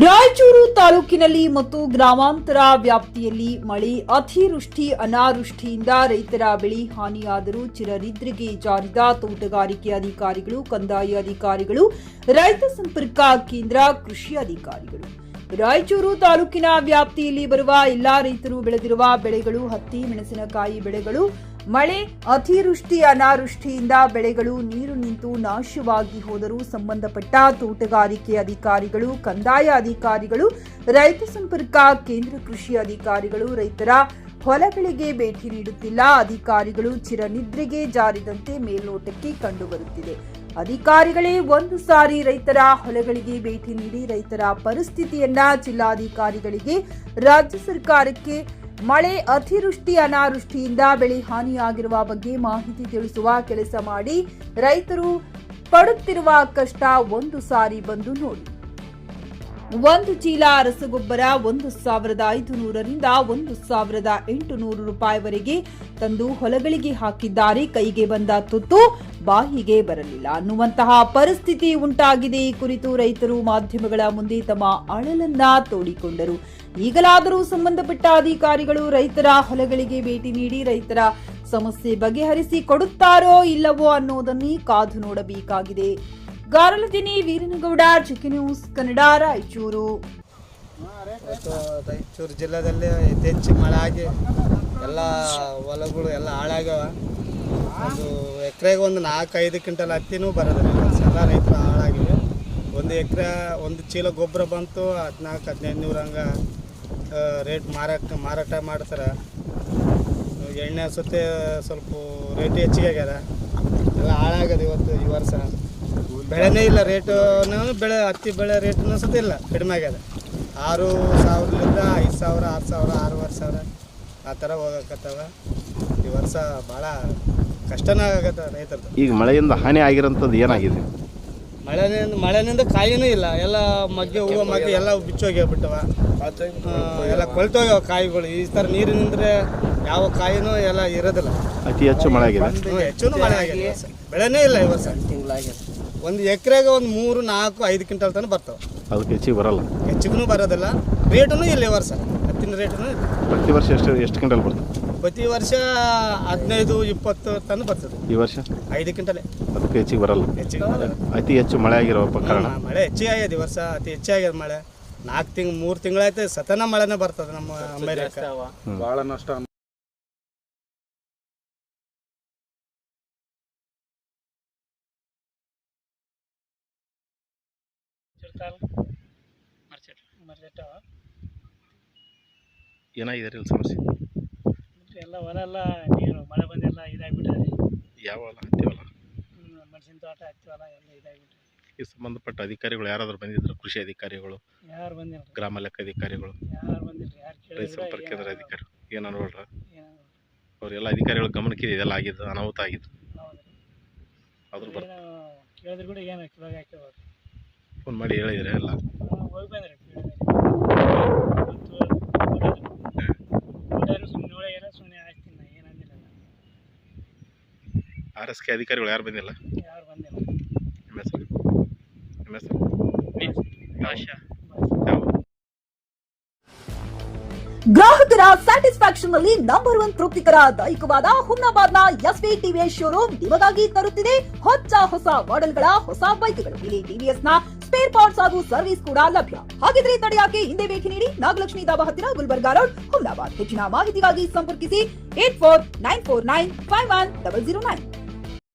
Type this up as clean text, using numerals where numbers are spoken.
ರಾಯಚೂರು ತಾಲೂಕಿನಲ್ಲಿ ಮತ್ತು ಗ್ರಾಮಾಂತರ ವ್ಯಾಪ್ತಿಯಲ್ಲಿ ಮಳೆ, ಅತಿವೃಷ್ಟಿ, ಅನಾವೃಷ್ಟಿಯಿಂದ ರೈತರ ಬೆಳೆ ಹಾನಿಯಾದರೂ ಚಿರನಿದ್ರೆಗೆ ಜಾರಿದ ತೋಟಗಾರಿಕೆ ಅಧಿಕಾರಿಗಳು, ಕಂದಾಯ ಅಧಿಕಾರಿಗಳು, ರೈತ ಸಂಪರ್ಕ ಕೇಂದ್ರ ಕೃಷಿ ಅಧಿಕಾರಿಗಳು. ರಾಯಚೂರು ತಾಲೂಕಿನ ವ್ಯಾಪ್ತಿಯಲ್ಲಿ ಬರುವ ಎಲ್ಲಾ ರೈತರು ಬೆಳೆದಿರುವ ಬೆಳೆಗಳು, ಹತ್ತಿ, ಮೆಣಸಿನಕಾಯಿ ಬೆಳೆಗಳು ಮಳೆ, ಅತಿವೃಷ್ಟಿ, ಅನಾವೃಷ್ಟಿಯಿಂದ ಬೆಳೆಗಳು ನೀರು ನಿಂತು ನಾಶವಾಗಿ ಹೋದರೂ ಸಂಬಂಧಪಟ್ಟ ತೋಟಗಾರಿಕೆ ಅಧಿಕಾರಿಗಳು, ಕಂದಾಯ ಅಧಿಕಾರಿಗಳು, ರೈತ ಸಂಪರ್ಕ ಕೇಂದ್ರ ಕೃಷಿ ಅಧಿಕಾರಿಗಳು ರೈತರ ಹೊಲಗಳಿಗೆ ಭೇಟಿ ನೀಡುತ್ತಿಲ್ಲ. ಅಧಿಕಾರಿಗಳು ಚಿರನಿದ್ರೆಗೆ ಜಾರಿದಂತೆ ಮೇಲ್ನೋಟಕ್ಕೆ ಕಂಡುಬರುತ್ತಿದೆ. ಅಧಿಕಾರಿಗಳೇ ಒಂದು ಸಾರಿ ರೈತರ ಹೊಲಗಳಿಗೆ ಭೇಟಿ ನೀಡಿ ರೈತರ ಪರಿಸ್ಥಿತಿಯನ್ನ ಜಿಲ್ಲಾಧಿಕಾರಿಗಳಿಗೆ, ರಾಜ್ಯ ಸರ್ಕಾರಕ್ಕೆ ಮಳೆ, ಅತಿವೃಷ್ಟಿ, ಅನಾವೃಷ್ಟಿಯಿಂದ ಬೆಳೆ ಹಾನಿಯಾಗಿರುವ ಬಗ್ಗೆ ಮಾಹಿತಿ ತಿಳಿಸುವ ಕೆಲಸ ಮಾಡಿ ರೈತರು ಪಡುತ್ತಿರುವ ಕಷ್ಟ ಒಂದು ಸಾರಿ ಬಂದು ನೋಡಿ. ಒಂದು ಚೀಲ ರಸಗೊಬ್ಬರ 1,500ರಿಂದ 1,800 ರೂಪಾಯಿವರೆಗೆ ತಂದು ಹೊಲಗಳಿಗೆ ಹಾಕಿದ್ದಾರೆ. ಕೈಗೆ ಬಂದ ತುತ್ತು ಬಾಯಿಗೆ ಬರಲಿಲ್ಲ ಅನ್ನುವಂತಹ ಪರಿಸ್ಥಿತಿ ಉಂಟಾಗಿದೆ. ಈ ಕುರಿತು ರೈತರು ಮಾಧ್ಯಮಗಳ ಮುಂದೆ ತಮ್ಮ ಅಳಲನ್ನ ತೋಡಿಕೊಂಡರು. ಈಗಲಾದರೂ ಸಂಬಂಧಪಟ್ಟ ಅಧಿಕಾರಿಗಳು ರೈತರ ಹೊಲಗಳಿಗೆ ಭೇಟಿ ನೀಡಿ ರೈತರ ಸಮಸ್ಯೆ ಬಗೆಹರಿಸಿ ಕೊಡುತ್ತಾರೋ ಇಲ್ಲವೋ ಅನ್ನೋದನ್ನೇ ಕಾದು ನೋಡಬೇಕಾಗಿದೆ. ಗಾರಲದಿನಿ ವೀರನಗೌಡ, ಚಿಕ್ಕಿ ನ್ಯೂಸ್ ಕನ್ನಡ, ರಾಯಚೂರು. ರಾಯಚೂರು ಜಿಲ್ಲೆಯಲ್ಲಿ ಹೆಚ್ಚು ಮಳೆ ಆಗಿ ಎಲ್ಲ ಹೊಲಗಳು ಎಲ್ಲ ಹಾಳಾಗ್ಯಾವ. ಒಂದು ಎಕರೆಗೆ ಒಂದು 4-5 ಕ್ವಿಂಟಲ್ ಹತ್ತಿನೂ ಬರೋದಿಲ್ಲ. ಎಲ್ಲ ರೈತರು ಹಾಳಾಗಿವೆ. ಒಂದು ಎಕರೆ ಒಂದು ಚೀಲ ಗೊಬ್ಬರ ಬಂತು 1400-1500 ಹಂಗೆ ರೇಟ್ ಮಾರಾಟ ಮಾಡ್ತಾರೆ. ಎಣ್ಣೆ ಸುತ್ತೆ ಸ್ವಲ್ಪ ರೇಟ್ ಹೆಚ್ಚಿಗೆ ಆಗ್ಯದ. ಎಲ್ಲ ಹಾಳಾಗ್ಯದ. ಈ ವರ್ಷ ಬೆಳೆನೇ ಇಲ್ಲ. ರೇಟು ಬೆಳೆ ಹತ್ತಿ ಬೆಳೆ ರೇಟನ್ನು ಸತ ಇಲ್ಲ, ಕಡಿಮೆ ಆಗ್ಯದ. 6,000ರಿಂದ 5,000, 6,000, 6,500 ಆ ಥರ ಹೋಗಕತ್ತವ. ಈ ವರ್ಷ ಭಾಳ ಕಷ್ಟನೇ ಆಗತ್ತೆ ರೈತರದ್ದು. ಈಗ ಮಳೆಯಿಂದ ಹಾನಿ ಆಗಿರೋಂಥದ್ದು ಏನಾಗಿದೆ? ಮಳೆನಿಂದ ಕಾಯಿನೂ ಇಲ್ಲ. ಎಲ್ಲ ಮಗ್ಗೆ ಹೂವು ಮಗ್ಗೆ ಎಲ್ಲ ಬಿಚ್ಚೋಗ್ಯಾಬಿಟ್ಟವ. ಎಲ್ಲ ಕೊಳ್ತೋಗ್ಯಾವ ಕಾಯಿಗಳು. ಈ ಥರ ನೀರಿನಿಂದ್ರೆ ಯಾವ ಕಾಯಿನೂ ಎಲ್ಲ ಇರೋದಿಲ್ಲ. ಅತಿ ಹೆಚ್ಚು ಮಳೆ ಆಗಿದೆ. ಹೆಚ್ಚು ಮಳೆ ಆಗಿದೆ. ಬೆಳೆನೇ ಇಲ್ಲ ಈ ವರ್ಷ. ಒಂದು ಎಕರೆಗೆ ಒಂದು 3-4-5 ಕ್ವಿಂಟಲ್ ತನಕ ಬರ್ತಾವೆ. ಅದಕ್ಕೆ ಹೆಚ್ಚಿಗೆ ಬರಲ್ಲ. ಹೆಚ್ಚಿಗೂ ಬರೋದಿಲ್ಲ. ರೇಟೂ ಇಲ್ಲ ಈ ವರ್ಷ. ಹತ್ತಿನ ರೇಟೂ ಇಲ್ಲ. ಪ್ರತಿ ವರ್ಷ ಎಷ್ಟು ಕ್ವಿಂಟಲ್ ಬರ್ತದೆ? ಪ್ರತಿ ವರ್ಷ 15-20 ತನಕ ಬರ್ತದೆ. ಈ ವರ್ಷ 5 ಕ್ವಿಂಟಲ್. ಅದಕ್ಕೆ ಹೆಚ್ಚಿಗೆ ಬರಲ್ಲ. ಹೆಚ್ಚಿಗೆ ಬರಲ್ಲ. ಅತಿ ಹೆಚ್ಚು ಮಳೆ ಆಗಿರೋ ಕಾರಣ ಮಳೆ ಹೆಚ್ಚಿಗೆ ಆಗ್ಯದ. ಈ ವರ್ಷ ಅತಿ ಹೆಚ್ಚಾಗ್ಯದ ಮಳೆ. 3 ತಿಂಗಳಾಯ್ತು ಸತನ ಮಳೆನೇ ಬರ್ತದೆ ನಮ್ಮ ಅಮೇರಿಕ. ಭಾಳ ನಷ್ಟ. ಏನಾಗಿದೆ ರೀ ಸಮಸ್ಯೆ? ಎಲ್ಲ ಹೊಲ ಎಲ್ಲ ನೀರು ಮಳೆ ಬಂದೆಲ್ಲ ಇದಾಗಿಬಿಟ್ಟಿದೆ. ಯಾವ ಹೊಲ? ಹತ್ತಿ ಹೊಲ, ಮೆಣಸಿನ ತೋಟ, ಹತ್ತಿ ಹೊಲ ಎಲ್ಲ ಇದಾಗಿಬಿಟ್ಟಿದೆ. ಈ ಸಂಬಂಧಪಟ್ಟ ಅಧಿಕಾರಿಗಳು ಯಾರಾದರೂ ಬಂದಿದ್ರು? ಕೃಷಿ ಅಧಿಕಾರಿಗಳು, ಯಾರು ಬಂದಿಲ್ಲ. ಗ್ರಾಮ ಲೆಕ್ಕ ಅಧಿಕಾರಿಗಳು, ಯಾರು ಬಂದಿಲ್ಲ. ಯಾರು ರೈತ ಸಂಪರ್ಕ ಕೇಂದ್ರ ಅಧಿಕಾರಿ ಏನು ನೋಡ್ರ? ಏನು ಅವರೆಲ್ಲ ಅಧಿಕಾರಿಗಳ ಗಮನಕ್ಕೆ ಇದೆಲ್ಲ ಆಗಿದ್ದು, ಅನಾಹುತ ಆಗಿದ್ದು. ಹೌದು. ಅದ್ರ ಕೇಳಿದ್ರು ಕೂಡ ಏನು ಕಿವಾಗ ಹಾಕಿದ್ರು. ಫೋನ್ ಮಾಡಿ ಹೇಳಿದ್ರೆ ಎಲ್ಲ ಹೋಗಿ ಬಂದ್ರಿ. ಸುಮ್ಮನೆ ನೋಡಿ ಏನೋ ಸುಮ್ಮನೆ ಆಯ್ತೀನಿ. ನಾ ಏನಂದಿಲ್ಲ. RSK ಅಧಿಕಾರಿಗಳು ಯಾರು ಬಂದಿಲ್ಲ? ಯಾರು ಬಂದಿಲ್ಲ. ನಿಮ್ಮ ಹೆಸರು? ಗ್ರಾಹಕರ ಸ್ಯಾಟಿಸ್ಫ್ಯಾಕ್ಷನ್ ನಲ್ಲಿ ನಂಬರ್ 1 ತೃಪ್ತಿಕರ ದೈಹಿಕವಾದ ಹುಮ್ನಾಬಾದ್ನ SV TVS ಶೋರೂಮ್ ನಿಮಗಾಗಿ ತರುತ್ತಿದೆ ಹೊಸ ಮಾಡೆಲ್ಗಳ ಹೊಸ ಬೈಕ್ಗಳು. ಇಲ್ಲಿ TVS ನ ಸ್ಪೇರ್ ಪಾರ್ಟ್ಸ್ ಹಾಗೂ ಸರ್ವಿಸ್ ಕೂಡ ಲಭ್ಯ. ಹಾಗಿದ್ರೆ ತಡೆಯಾಕೆ ಹಿಂದೆ ಭೇಟಿ ನೀಡಿ. ನಾಗಲಕ್ಷ್ಮಿ ದಾಬಾ ಹತ್ತಿರ, ಗುಲ್ಬರ್ಗಾ ರೋಡ್, ಹುಮ್ನಾಬಾದ್. ಹೆಚ್ಚಿನ ಮಾಹಿತಿಗಾಗಿ ಸಂಪರ್ಕಿಸಿ 8494951009.